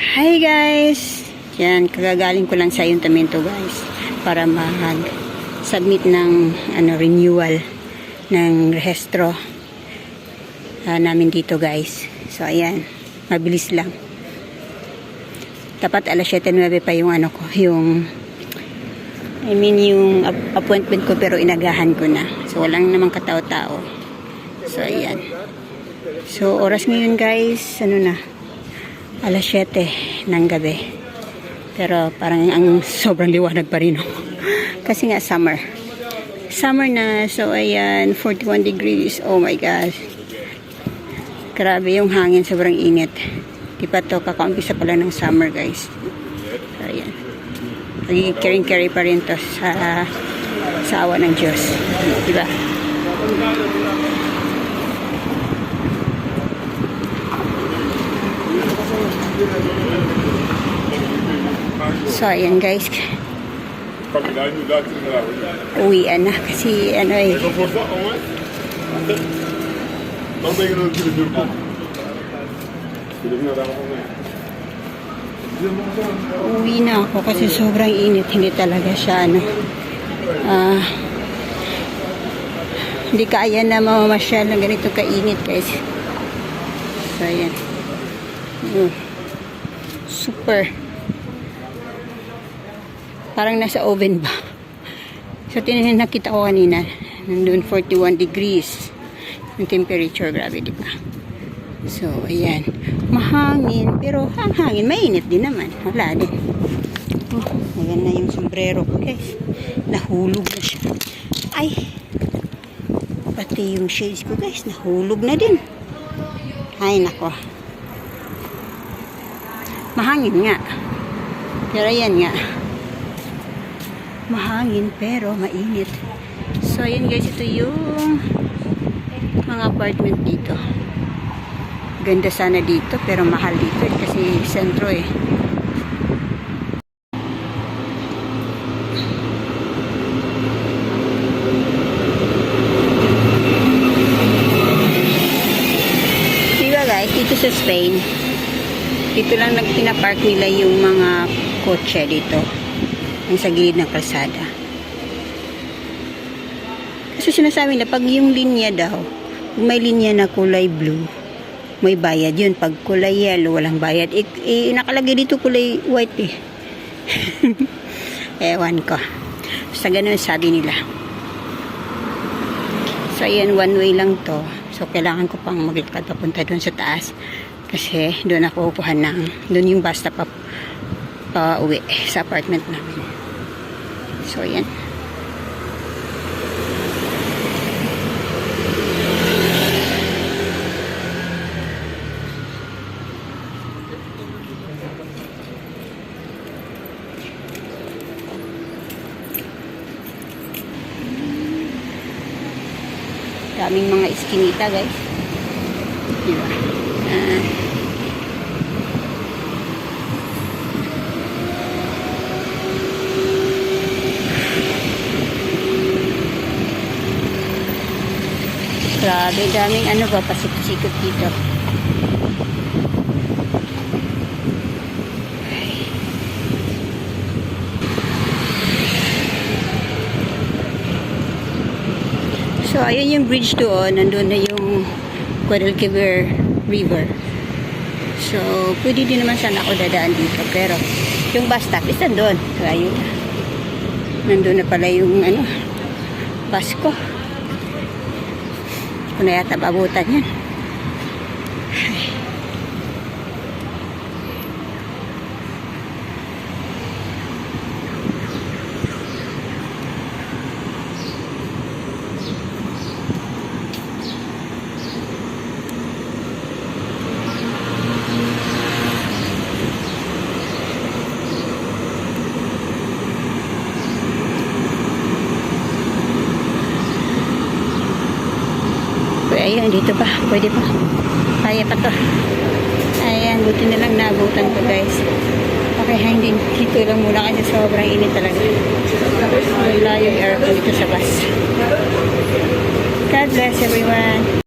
Hi guys! Yan, kagagaling ko lang sa ayuntamiento guys para mag-submit ng renewal ng rehistro namin dito guys. So ayan, mabilis lang. Dapat alas 7:09 pa yung yung appointment ko, pero inagahan ko na. So walang namang katao-tao. So ayan. So oras ngayon guys, alas 7 ng gabi. Pero parang ang sobrang liwanag pa rin. Kasi nga summer. Summer na. So ayan, 41 degrees. Oh my gosh. Grabe yung hangin, sobrang init. Di pa to, kakaumpisa pala ng summer guys. So ayan. Carry pa rin to sa awa ng Diyos. Diba? So ayan guys, uwian na kasi uwi na ako kasi sobrang init. Hindi talaga siya hindi kaya na mamamasyal ng ganito kainit guys. So ayan, super, parang nasa oven ba. So nakita ko kanina, nandun 41 degrees yung temperature. Grabe, diba? So ayan, mahangin, pero ang hangin mainit din naman. Wala din. Ayan na yung sombrero ko guys, nahulog na siya. Ay, pati yung shades ko guys, nahulog na din. Ay nako, mahangin nga, pero ayan nga, mahangin pero mainit. So ayan guys, ito yung mga apartment dito. Ganda sana dito pero mahal dito kasi sentro eh. Diba guys, dito sa Spain, dito lang pinapark nila yung mga kotse dito, yung sa gilid ng kalsada. Kasi sinasabi na pag yung linya daw, kung may linya na kulay blue, may bayad yun. Pag kulay yellow, walang bayad. Nakalagay dito kulay white eh. Ewan ko. Basta ganun sabi nila. So ayan, one way lang to. So kailangan ko pang maglakad papunta doon sa taas. Kasi doon ako upuhan doon yung bus stop pa uwi sa apartment namin. So ayan. Daming mga iskinita guys. Diba? Grabe, daming pasikot-sikot dito. So, ayun yung bridge doon. Nandun na yung Guadalquivir River. So, pwede din naman sana ako dadaan dito. Pero, yung bus stop is nandun. So, ayun. Nandun na pala yung bus ko. Kung na yata babutan yan. Ayan, dito pa. Pwede pa. Kaya pa to. Ayan, buti na lang nabutan ko guys. Okay, hindi. Dito lang muna kasi sobrang init talaga. Wala yung aircon dito sa bus. God bless everyone.